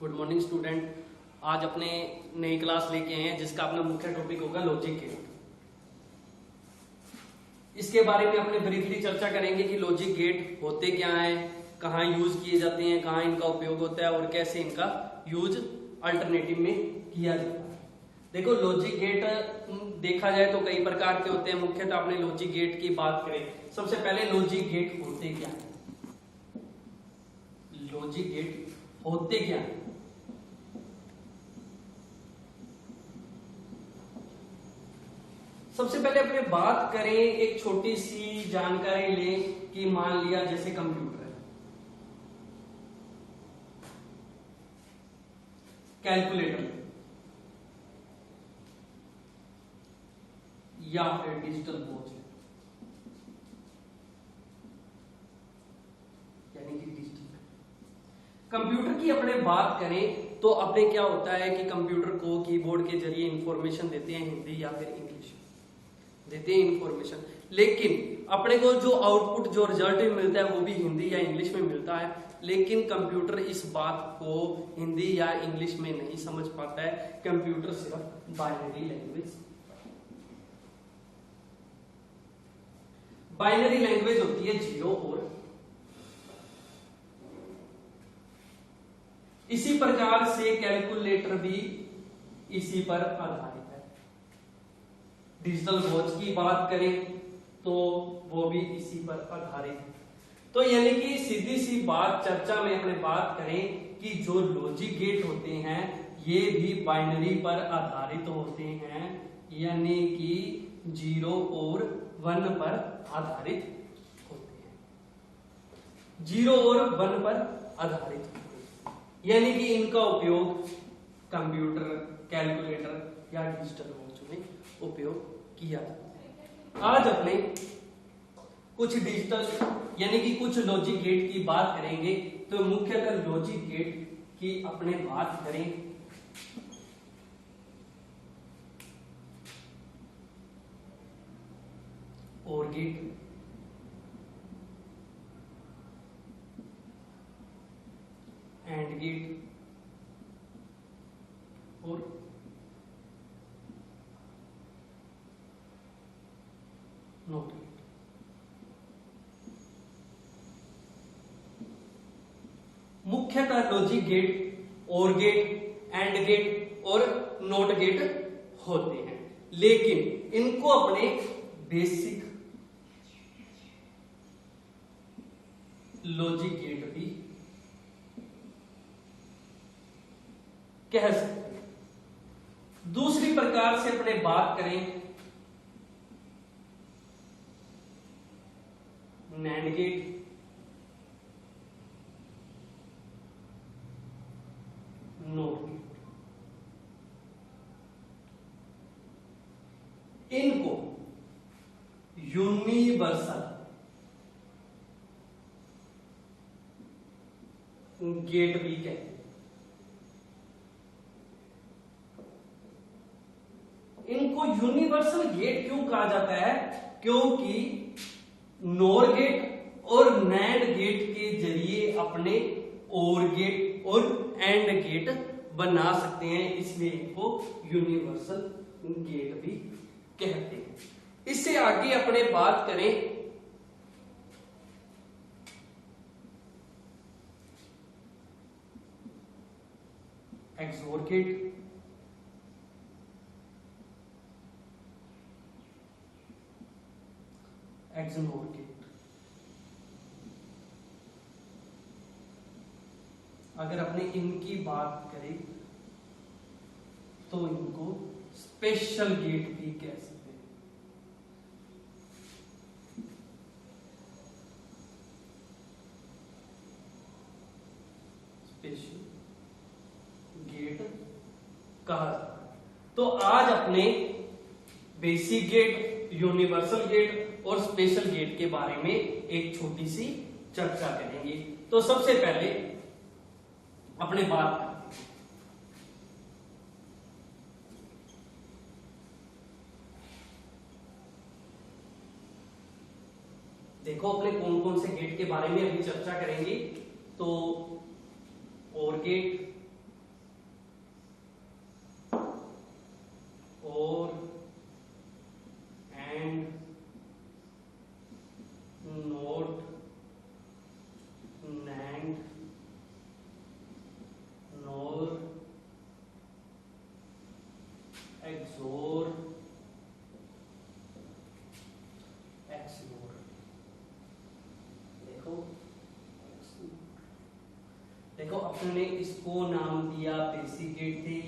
Good morning student. आज अपने नई क्लास लेके आए हैं जिसका अपना मुख्य टॉपिक होगा लॉजिक गेट। इसके बारे में अपने ब्रीफली चर्चा करेंगे कि लॉजिक गेट होते क्या हैं, कहाँ यूज किए जाते हैं, कहाँ इनका उपयोग होता है और कैसे इनका यूज अल्टरनेटिव में किया जाता है। देखो लॉजिक गेट देखा जाए तो कई प्रकार के होते हैं। मुख्यतः अपने लॉजिक गेट की बात करें, सबसे पहले लॉजिक गेट होते क्या है। लॉजिक गेट होते क्या है? सबसे पहले अपने बात करें, एक छोटी सी जानकारी लें कि मान लिया जैसे कंप्यूटर है, कैलकुलेटर या फिर डिजिटल वॉच है, यानी कि डिजिटल कंप्यूटर की अपने बात करें तो अपने क्या होता है कि कंप्यूटर को कीबोर्ड के जरिए इंफॉर्मेशन देते हैं, हिंदी या फिर इंग्लिश देते हैं इंफॉर्मेशन, लेकिन अपने को जो आउटपुट जो रिजल्ट मिलता है वो भी हिंदी या इंग्लिश में मिलता है। लेकिन कंप्यूटर इस बात को हिंदी या इंग्लिश में नहीं समझ पाता है। कंप्यूटर सिर्फ बाइनरी लैंग्वेज होती है, 0 और इसी प्रकार से कैलकुलेटर भी इसी पर आधारित है। डिजिटल वॉच की बात करें तो वो भी इसी पर आधारित है। तो यानी कि सीधी सी बात चर्चा में अपने बात करें कि जो लॉजिक गेट होते हैं ये भी बाइनरी पर आधारित होते हैं, यानी कि 0 और 1 पर आधारित होते हैं। 0 और 1 पर आधारित होते हैं, यानी कि इनका उपयोग कंप्यूटर, कैलकुलेटर या डिजिटल वॉच में उपयोग किया जाता है। आज अपने कुछ डिजिटल यानी कि कुछ लॉजिक गेट की बात करेंगे। तो मुख्यतः लॉजिक गेट की अपने बात करें और गेट, एंड गेट और नोट गेट। मुख्यतः लॉजिक गेट, और गेट, एंड गेट और नोट गेट होते हैं, लेकिन इनको अपने बेसिक लॉजिक गेट भी कह सकते हैं। दूसरी प्रकार से अपने बात करें नैंड गेट, नोट गेट। इनको यूनिवर्सल गेट भी कहते हैं। इनको यूनिवर्सल गेट क्यों कहा जाता है? क्योंकि नोर गेट और नैंड गेट के जरिए अपने और गेट और एंड गेट बना सकते हैं, इसलिए इनको यूनिवर्सल गेट भी कहते हैं। इससे आगे अपने बात करें एक्सोर गेट, एक्सनोर गेट। अगर अपने इनकी बात करें तो इनको स्पेशल गेट भी कह सकते हैं। स्पेशल गेट कहा जाता है। तो आज अपने बेसिक गेट, यूनिवर्सल गेट और स्पेशल गेट के बारे में एक छोटी सी चर्चा करेंगे। तो सबसे पहले अपने बात करते हैं देखो अपने कौन कौन से गेट के बारे में अभी चर्चा करेंगे। तो और गेट, देखो अपने ने इसको नाम दिया बेसिक गेट थे,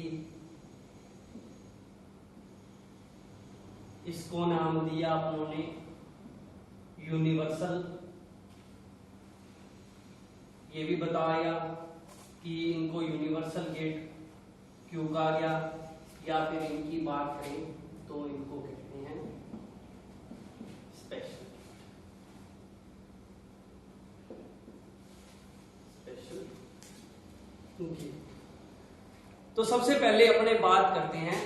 इसको नाम दिया अपनों ने यूनिवर्सल। ये भी बताया कि इनको यूनिवर्सल गेट क्यों कहा गया, या फिर इनकी बात करें तो इनको कहते हैं स्पेशल गेट। तो सबसे पहले अपने बात करते हैं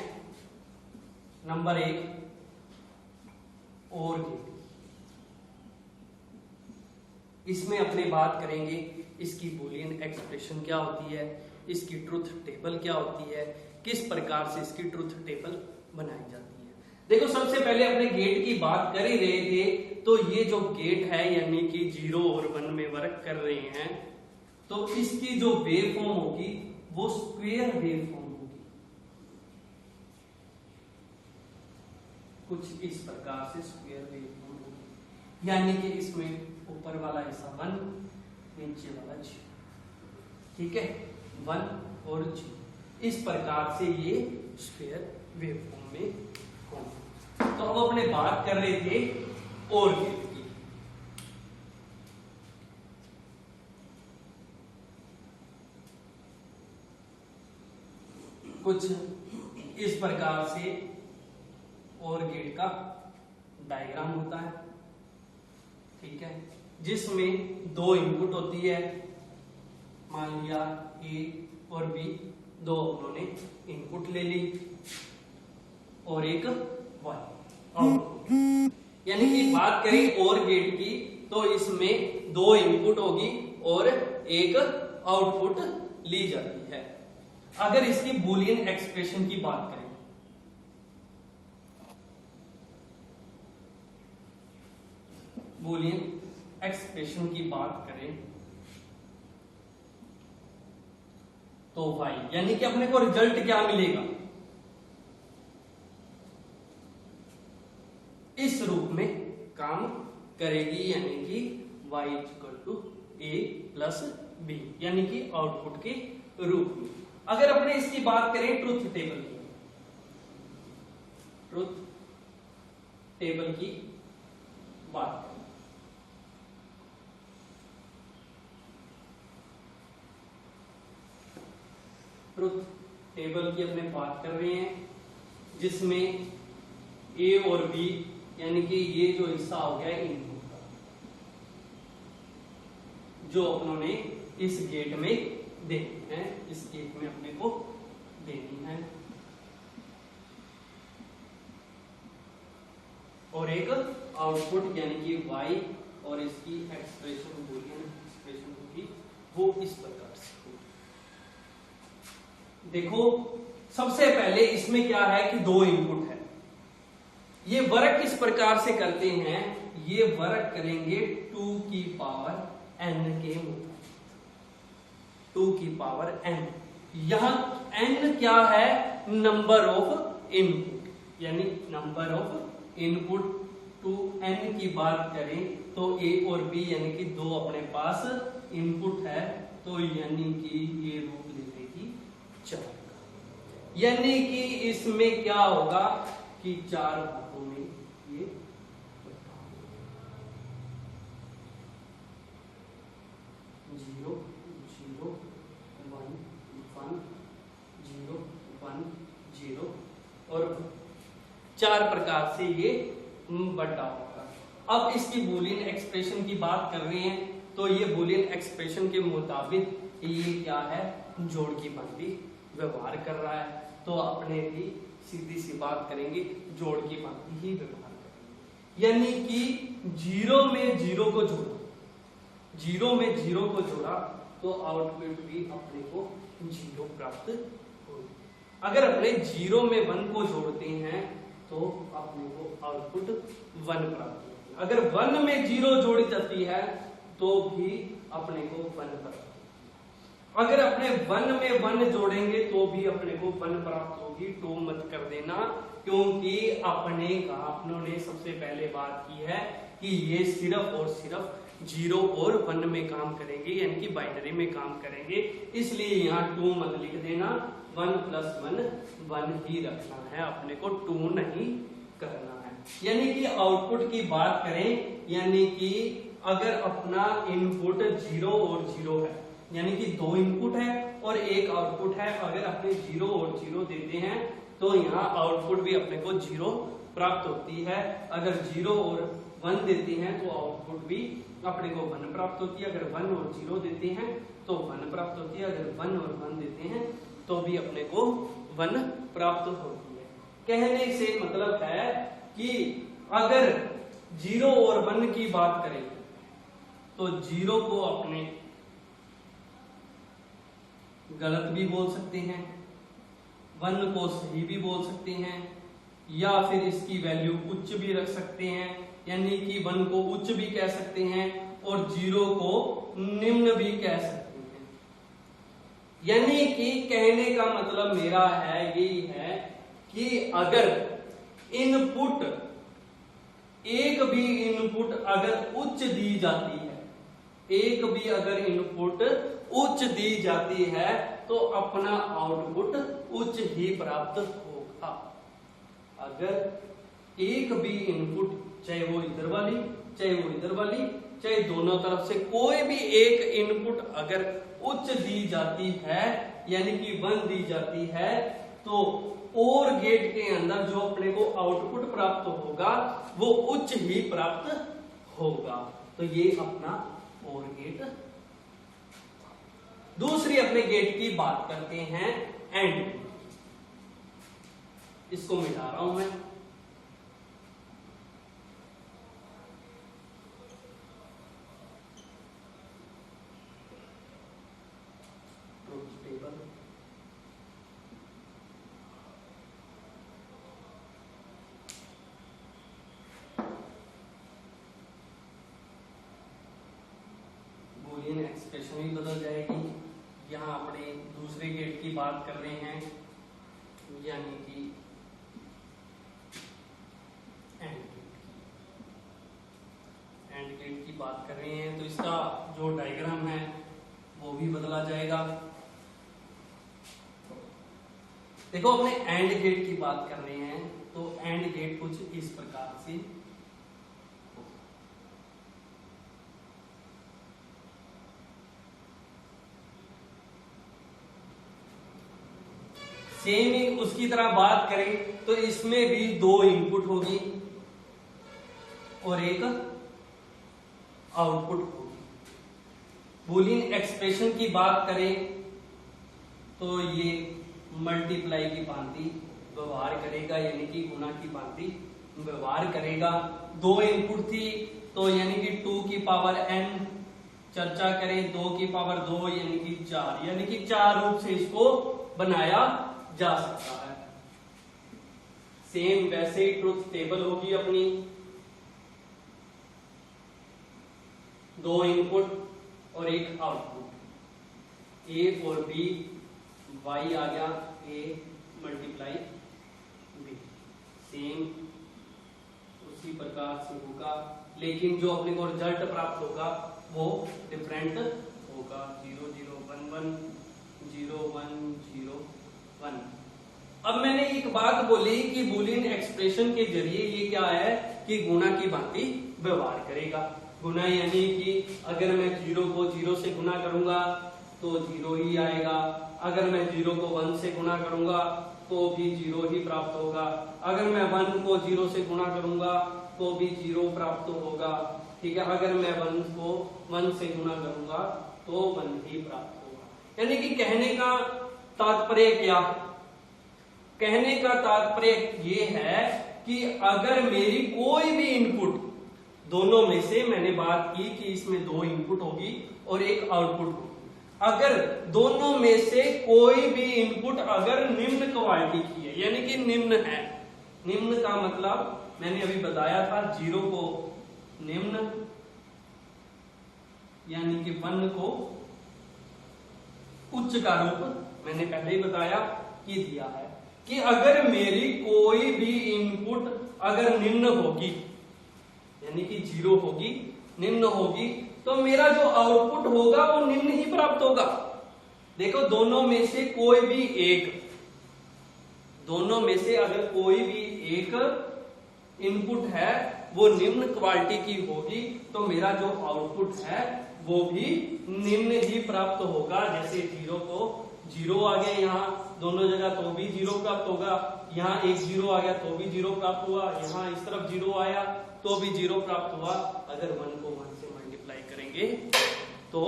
नंबर 1 और गेट। इसमें अपने बात करेंगे इसकी बूलियन एक्सप्रेशन क्या होती है, इसकी ट्रुथ टेबल क्या होती है, किस प्रकार से इसकी ट्रुथ टेबल बनाई जाती है। देखो सबसे पहले अपने गेट की बात कर ही रहे थे, तो ये जो गेट है यानी कि 0 और 1 में वर्क कर रहे हैं, तो इसकी जो वेव फॉर्म होगी वो स्क्वायर वेव फॉर्म होगी, कुछ इस प्रकार से स्क्वायर वेव फॉर्म होगी। यानी कि इसमें ऊपर वाला हिस्सा 1, नीचे वाला 0, ठीक है, 1 और 0, इस प्रकार से ये स्क्वायर वेव फॉर्म में होंगे। तो अब अपने बात कर रहे थे और गेट की। कुछ इस प्रकार से और गेट का डायग्राम होता है, ठीक है, जिसमें 2 इनपुट होती है, मान लिया A और B, 2 उन्होंने इनपुट ले ली और एक Y आउटपुट। यानी कि बात करें और गेट की तो इसमें 2 इनपुट होगी और एक आउटपुट ली जाती है। अगर इसकी बूलियन एक्सप्रेशन की बात करें, बूलियन एक्सप्रेशन की बात करें तो y, यानी कि अपने को रिजल्ट क्या मिलेगा, इस रूप में काम करेगी, यानी कि y = a + b, यानी कि आउटपुट के रूप में। अगर अपने इसकी बात करें ट्रुथ टेबल की, ट्रुथ टेबल की बात करें, ट्रुथ टेबल की अपने बात कर रहे हैं, जिसमें A और B यानी कि ये जो हिस्सा हो गया इनपुट का, जो अपनों ने इस गेट में देनी है, इस गेट में अपने को देनी है, और एक आउटपुट यानी कि y, और इसकी एक्सप्रेशन बूलियन एक्सप्रेशन होगी वो इस प्रकार से होगी। देखो सबसे पहले इसमें क्या है कि 2 इनपुट है, ये वर्क किस प्रकार से करते हैं, ये वर्क करेंगे 2 की पावर n के मुताबिक, 2 की पावर n। यहां n क्या है, नंबर ऑफ इनपुट, यानी नंबर ऑफ इनपुट 2n की बात करें तो A और B यानी कि 2 अपने पास इनपुट है, तो यानी कि ये रूप ले लेगी 4 का, यानी कि इसमें क्या होगा कि 4 भागों में ये 0 0 1 1 0 1 0 और 4 प्रकार से ये बटा होगा। अब इसकी बूलियन एक्सप्रेशन की बात कर रहे हैं, तो ये बूलियन एक्सप्रेशन के मुताबिक ये क्या है, जोड़ की भांति व्यवहार कर रहा है, तो अपने भी सीधी सी बात करेंगे, जोड़ की भांति ही व्यवहार करेंगे, यानी कि 0 में 0 को जोड़ा, 0 में 0 को जोड़ा तो आउटपुट भी अपने को 0 प्राप्त होगा। अगर अपने 0 में 1 को जोड़ते हैं तो अपने को आउटपुट 1 प्राप्त होगा। अगर 1 में 0 जोड़ी जाती है तो भी अपने को 1 प्राप्त होगा। अगर अपने 1 में 1 जोड़ेंगे तो भी अपने को 1 प्राप्त होगी। 2 मत कर देना, क्योंकि अपने ने सबसे पहले बात की है कि ये सिर्फ और सिर्फ जीरो और 1 में काम करेंगे, यानी कि बाइनरी में काम करेंगे। इसलिए यहाँ 2 मत लिख देना, 1 + 1 1 ही रखना है, अपने को 2 नहीं करना है। यानी कि आउटपुट की बात करें, यानी कि अगर अपना इनपुट 0 और 0 है, यानी कि 2 इनपुट है और 1 आउटपुट है, अगर अपने 0 और 0 देते हैं तो यहाँ आउटपुट भी अपने को 0 प्राप्त होती है। अगर 0 और 1 देते हैं तो आउटपुट भी अपने को 1 प्राप्त होती है। अगर 1 और 0 देते हैं तो 1 प्राप्त होती है। अगर 1 और 1 देते हैं तो भी अपने को 1 प्राप्त होती है। कहने से मतलब है कि अगर 0 और 1 की बात करें तो 0 को अपने गलत भी बोल सकते हैं, 1 को सही भी बोल सकते हैं, या फिर इसकी वैल्यू उच्च भी रख सकते हैं, यानी कि 1 को उच्च भी कह सकते हैं और 0 को निम्न भी कह सकते हैं। यानी कि कहने का मतलब मेरा है यही है कि अगर इनपुट, एक भी इनपुट अगर उच्च दी जाती है, एक भी अगर इनपुट उच्च दी जाती है तो अपना आउटपुट उच्च ही प्राप्त होगा। अगर एक भी इनपुट, चाहे वो इधर वाली चाहे वो इधर वाली, चाहे दोनों तरफ से कोई भी एक इनपुट अगर उच्च दी जाती है, यानी कि 1 दी जाती है, तो और गेट के अंदर जो अपने को आउटपुट प्राप्त होगा वो उच्च ही प्राप्त होगा। तो ये अपना और गेट। दूसरी अपने गेट की बात करते हैं एंड। इसको मिटा रहा हूं मैं। टेबल बूलियन एक्सप्रेशन भी बदल जाएगी। यहाँ अपने दूसरे गेट की बात कर रहे हैं, यानी कि एंड गेट की बात कर रहे हैं, तो इसका जो डायग्राम है वो भी बदला जाएगा। देखो अपने एंड गेट की बात कर रहे हैं तो एंड गेट कुछ इस प्रकार से, सेम ही उसकी तरह बात करें तो इसमें भी 2 इनपुट होगी और एक आउटपुट होगी। बूलियन एक्सप्रेशन की बात करें तो ये मल्टीप्लाई की भांति व्यवहार करेगा, यानी कि गुणा की भांति व्यवहार करेगा। 2 इनपुट थी तो यानी कि 2 की पावर n, चर्चा करें 2 की पावर 2 यानी कि 4, यानी कि 4 रूप से इसको बनाया जा सकता है। सेम वैसे ही ट्रुथ टेबल होगी अपनी, 2 इनपुट और एक आउटपुट, ए और बी, वाई आ गया ए मल्टीप्लाई बी, सेम उसी प्रकार से होगा, लेकिन जो अपने को रिजल्ट प्राप्त होगा वो डिफरेंट होगा। 0 0 1 1 0 1 0 1। अब मैंने एक बात बोली कि बूलियन एक्सप्रेशन के जरिए ये क्या है कि गुणा की भांति व्यवहार करेगा। गुणा यानी कि अगर मैं 0 को 0 से गुणा करूंगा तो 0 ही आएगा, अगर मैं 0 को 1 से गुणा करूंगा तो भी 0 ही प्राप्त होगा, अगर मैं 1 को 0 से गुणा करूंगा तो भी 0 प्राप्त होगा। ठीक है, अगर मैं 1 को 1 से गुणा करूंगा तो 1 ही प्राप्त होगा। यानी कि कहने का तात्पर्य क्या? कहने का तात्पर्य ये है कि अगर मेरी कोई भी इनपुट, दोनों में से मैंने बात की कि इसमें 2 इनपुट होगी और एक आउटपुट होगी, अगर दोनों में से कोई भी इनपुट अगर निम्न क्वालिटी की है, यानी कि निम्न है, निम्न का मतलब मैंने अभी बताया था 0 को निम्न, यानी कि 1 को उच्च का रूप मैंने पहले ही बताया कि दिया है कि अगर मेरी कोई भी इनपुट अगर निम्न होगी, यानी कि 0 होगी, निम्न होगी, तो मेरा जो आउटपुट होगा वो निम्न ही प्राप्त होगा। देखो दोनों में से कोई भी एक, दोनों में से अगर कोई भी एक इनपुट है वो निम्न क्वालिटी की होगी तो मेरा जो आउटपुट है वो भी निम्न ही प्राप्त होगा। जैसे 0 को 0 आ गया यहाँ दोनों जगह तो भी 0 प्राप्त होगा, यहाँ एक 0 आ गया तो भी 0 प्राप्त हुआ, यहाँ इस तरफ 0 आया तो भी 0 प्राप्त हुआ। अगर 1 को 1 से मल्टीप्लाई करेंगे तो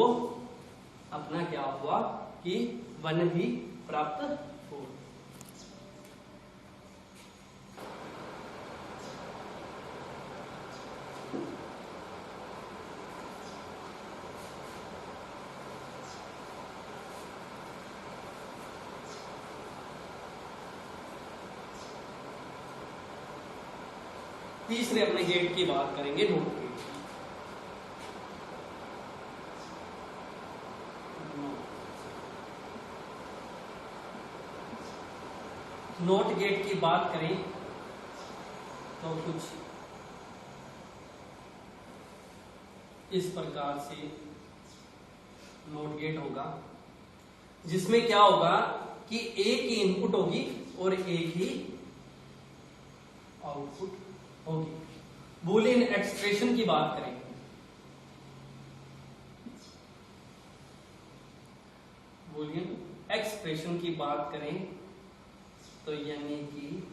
अपना क्या हुआ कि 1 ही प्राप्त हो। तीसरे अपने गेट की बात करेंगे, नोट गेट की। नोट गेट की बात करें तो कुछ इस प्रकार से नोट गेट होगा जिसमें क्या होगा कि एक ही इनपुट होगी और एक ही आउटपुट होगी। बूलियन एक्सप्रेशन की बात करें, बूलियन एक्सप्रेशन की बात करें तो यानी कि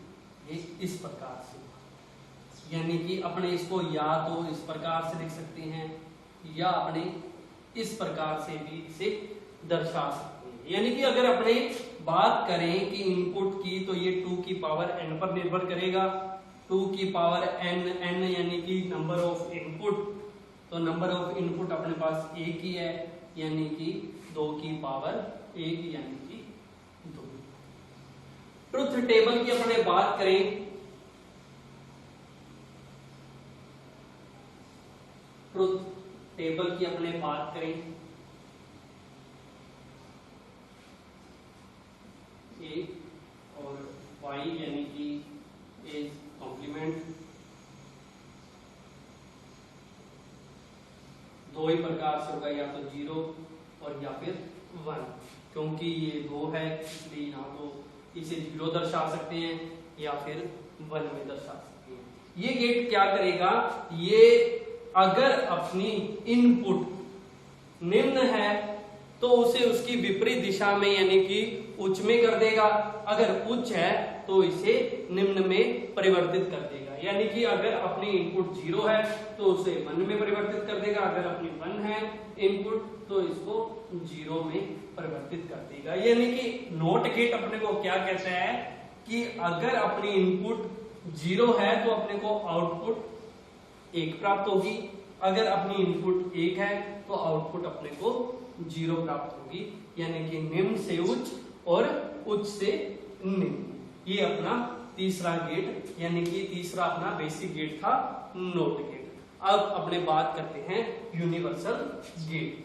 ये इस प्रकार से, यानी कि अपने इसको या तो इस प्रकार से लिख सकते हैं या अपने इस प्रकार से भी इसे दर्शा सकते हैं। यानी कि अगर अपने बात करें कि इनपुट की तो ये 2 की पावर n पर निर्भर करेगा। 2 की पावर n यानी कि नंबर ऑफ इनपुट, तो नंबर ऑफ इनपुट अपने पास एक ही है यानी कि 2 की पावर 1 यानी कि 2। ट्रुथ टेबल की अपने बात करें, ट्रुथ टेबल की अपने बात करें, a और y यानी कि इज कॉम्प्लीमेंट, दो ही प्रकार से होगा, या तो 0 और या फिर 1। क्योंकि ये 2 है इसलिए यहाँ तो इसे 0 दर्शा सकते हैं या फिर 1 में दर्शा सकते हैं। ये गेट क्या करेगा, ये अगर अपनी इनपुट निम्न है तो उसे उसकी विपरीत दिशा में यानी कि उच्च में कर देगा, अगर उच्च है तो इसे निम्न में परिवर्तित कर देगा। यानी कि अगर अपनी इनपुट 0 है तो उसे 1 में परिवर्तित कर देगा, अगर अपनी 1 है इनपुट तो इसको 0 में परिवर्तित कर देगा। यानी कि नोट गेट अपने को क्या कहता है कि अगर अपनी इनपुट 0 है तो अपने को आउटपुट 1 प्राप्त होगी, अगर अपनी इनपुट 1 है तो आउटपुट अपने को 0 प्राप्त होगी। यानी कि निम्न से उच्च और उच्च से निम्न। ये अपना तीसरा गेट यानी कि तीसरा अपना बेसिक गेट था, नोट गेट। अब अपने बात करते हैं यूनिवर्सल गेट की।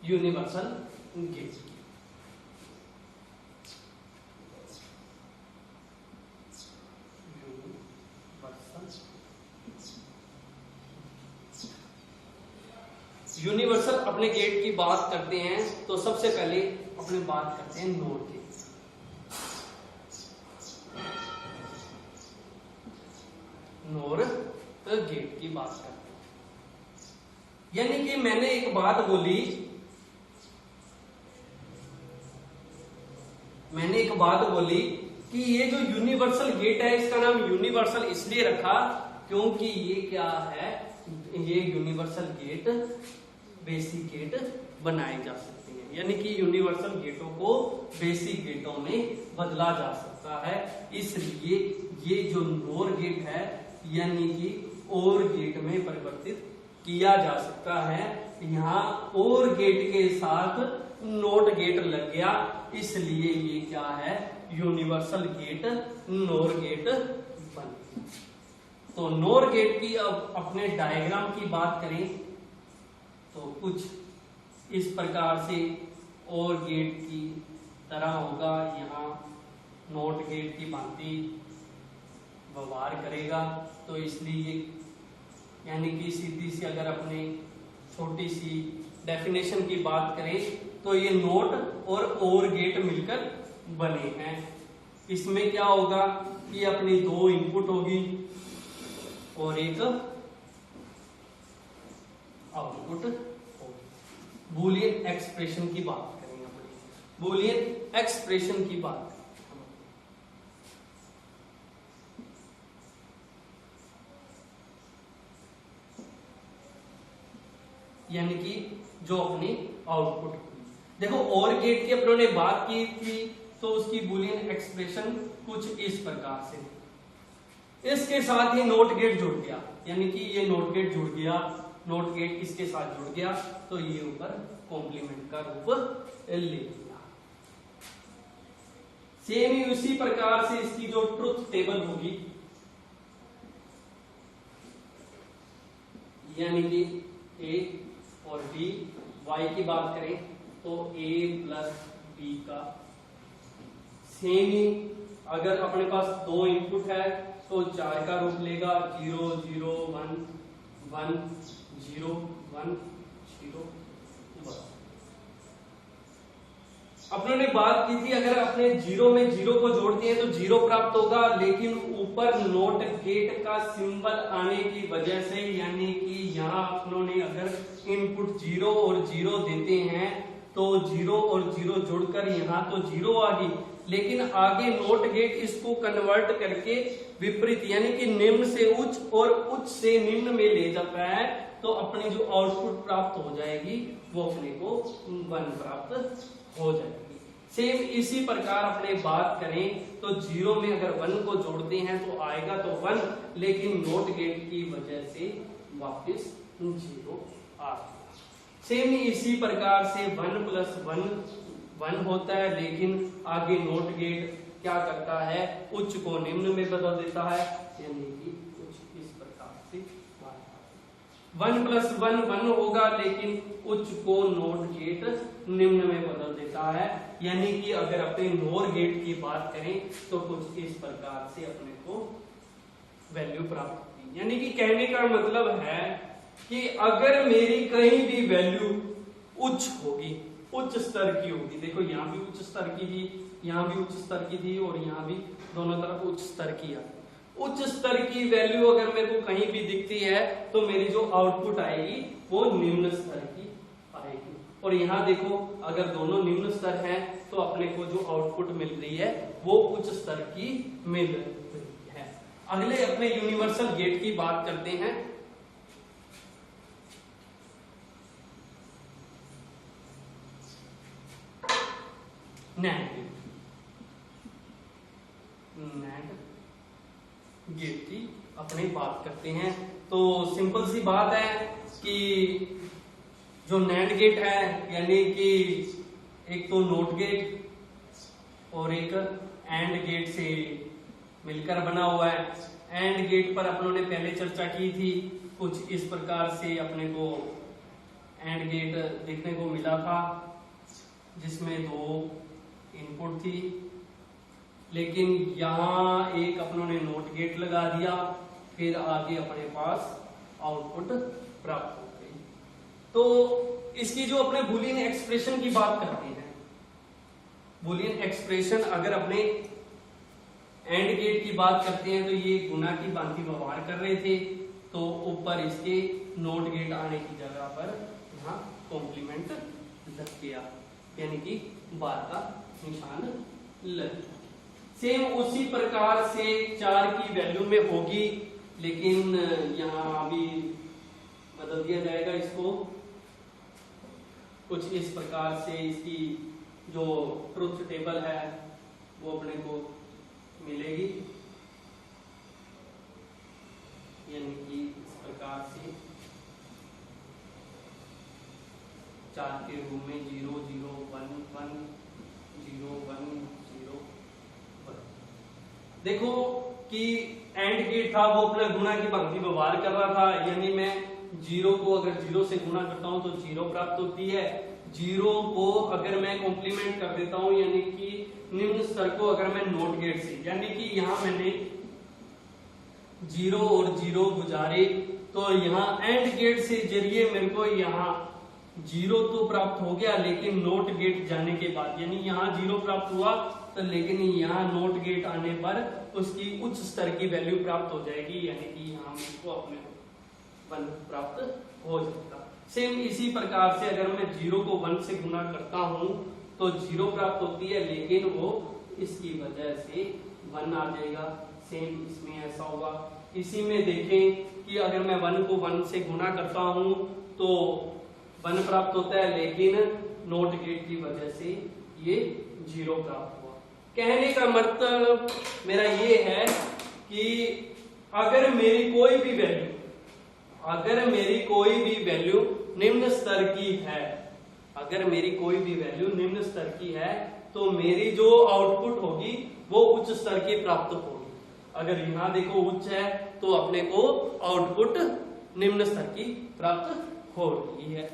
यूनिवर्सल गेट की यूनिवर्सल अपने गेट की बात करते हैं तो सबसे पहले अपने बात करते हैं नोर गेट। नोर गेट की बात करते हैं यानी कि मैंने एक बात बोली, कि ये जो यूनिवर्सल गेट है इसका नाम यूनिवर्सल इसलिए रखा क्योंकि ये क्या है, ये यूनिवर्सल गेट बेसिक गेट बनाए जा सकते हैं। यानी कि यूनिवर्सल गेटों को बेसिक गेटों में बदला जा सकता है। इसलिए ये जो नोर गेट है यानी कि और गेट में परिवर्तित किया जा सकता है। यहाँ और गेट के साथ नोट गेट लग गया, इसलिए ये क्या है, यूनिवर्सल गेट नोर गेट बन। तो नोर गेट की अब अपने डायग्राम की बात करें तो कुछ इस प्रकार से और गेट की तरह होगा। यहाँ नॉट गेट की भांति व्यवहार करेगा। तो इसलिए यानी कि सीधी सी अगर अपने छोटी सी डेफिनेशन की बात करें तो ये नॉट और गेट मिलकर बने हैं। इसमें क्या होगा कि अपनी दो इनपुट होगी और एक आउटपुट होगी। बूलियन एक्सप्रेशन की बात करेंगे, अपनी बूलियन एक्सप्रेशन की बात। यानी कि जो अपनी आउटपुट, देखो और गेट की अपनों ने बात की थी तो उसकी बूलियन एक्सप्रेशन कुछ इस प्रकार से, इसके साथ ही नोट गेट जुड़ गया, यानी कि ये नोट गेट जुड़ गया, नोट गेट इसके साथ जुड़ गया तो ये ऊपर कॉम्प्लीमेंट का रूप ले लिया। सेम ही उसी प्रकार से इसकी जो ट्रुथ टेबल होगी, यानी कि ए और बी, वाई की बात करें तो ए प्लस बी का सेम ही, अगर अपने पास दो इनपुट है तो 4 का रूप लेगा, 0 0 1 1 0 1 0 1। अपनों ने बात की थी अगर अपने 0 में 0 को जोड़ दिए तो 0 प्राप्त होगा, लेकिन ऊपर नोट गेट का सिंबल आने की वजह से, यानी कि यहाँ अपनों ने अगर इनपुट 0 और 0 देते हैं तो 0 और 0 जोड़कर यहाँ तो 0 आ गई, लेकिन आगे नोट गेट इसको कन्वर्ट करके विपरीत यानी कि निम्न से उच्च और उच्च से निम्न में ले जाता है, तो अपनी जो आउटपुट प्राप्त हो जाएगी वो अपने को 1 प्राप्त हो जाएगी। सेम इसी प्रकार अपने बात करें तो 0 में अगर 1 को जोड़ते हैं तो आएगा तो 1, लेकिन नोट गेट की वजह से वापस 0 आ गया। सेम इसी प्रकार से 1 प्लस 1 होता है, लेकिन आगे नोट गेट क्या करता है, उच्च को निम्न में बदल देता है, यानी कि कुछ इस प्रकार से 1 प्लस 1 होगा, लेकिन उच्च को नोट गेट निम्न में बदल देता है, यानी कि अगर अपने नोर गेट की बात करें तो कुछ इस प्रकार से अपने को वैल्यू प्राप्त होती है। यानी कि कहने का मतलब है कि अगर मेरी कहीं भी वैल्यू उच्च होगी, उच्च स्तर की होगी, देखो यहाँ भी उच्च स्तर की थी, यहाँ भी उच्च स्तर की थी और यहाँ भी दोनों तरफ उच्च स्तर की है, उच्च स्तर की वैल्यू अगर मेरे को कहीं भी दिखती है तो मेरी जो आउटपुट आएगी वो निम्न स्तर की आएगी। और यहाँ देखो अगर दोनों निम्न स्तर हैं तो अपने को जो आउटपुट मिल रही है वो उच्च स्तर की मिल रही है। अगले अपने यूनिवर्सल गेट की बात करते हैं। नैंड गेट की अपनी बात करते हैं तो सिंपल सी बात है कि जो नैंड गेट है यानी कि एक तो नोट गेट और एक एंड गेट से मिलकर बना हुआ है। एंड गेट पर अपनों ने पहले चर्चा की थी, कुछ इस प्रकार से अपने को एंड गेट देखने को मिला था जिसमें 2 इनपुट थी, लेकिन यहाँ एक अपनों ने नोट गेट लगा दिया, फिर आगे अपने पास आउटपुट प्राप्त हो गई। तो इसकी जो अपने बूलियन एक्सप्रेशन की बात करते हैं, बूलियन एक्सप्रेशन अगर अपने एंड गेट की बात करते हैं तो ये गुना की भांति व्यवहार कर रहे थे, तो ऊपर इसके नोट गेट आने की जगह पर यहाँ कॉम्प्लीमेंट लग गया, यानी कि बार का निशान लग गया। सेम उसी प्रकार से 4 की वैल्यू में होगी, लेकिन यहाँ भी बदल दिया जाएगा इसको, कुछ इस प्रकार से इसकी जो ट्रुथ टेबल है वो अपने को मिलेगी, यानी कि इस प्रकार से 4 के रूप में 0 0 1 1 0 1 0 1। देखो कि एंड गेट था वो अपना गुणा की भांति व्यवहार कर रहा था, यानी मैं 0 को अगर 0 से गुणा करता हूं तो 0 प्राप्त होती है, जीरो को अगर मैं कॉम्प्लीमेंट कर देता हूं, यानी कि निम्न स्तर को अगर मैं नोट गेट से, यानी कि यहां मैंने जीरो और जीरो गुजारे, तो यहाँ एंड गेट से जरिए मेरे को यहाँ जीरो तो प्राप्त हो गया, लेकिन नोट गेट जाने के बाद, यानी यहाँ जीरो प्राप्त हुआ तो लेकिन यहाँ नोट गेट आने पर उसकी उच्च स्तर की वैल्यू प्राप्त हो जाएगी, यानी कि यहाँ मुझको अपने 1 प्राप्त हो जाएगा। सेम इसी प्रकार से अगर मैं जीरो को 1 से गुना करता हूं तो जीरो प्राप्त होती है, लेकिन वो इसकी वजह से 1 आ जाएगा। सेम इसमें ऐसा होगा। इसी में देखें कि अगर मैं 1 को 1 से गुना करता हूं तो 1 प्राप्त होता है, लेकिन नोट गेट की वजह से ये 0 प्राप्त हुआ। कहने का मतलब मेरा ये है कि अगर मेरी कोई भी वैल्यू निम्न स्तर की है, अगर मेरी कोई भी वैल्यू निम्न स्तर की है, तो मेरी जो आउटपुट होगी वो उच्च स्तर की प्राप्त होगी। अगर यहाँ देखो उच्च है तो अपने को आउटपुट निम्न स्तर की प्राप्त हो रही है।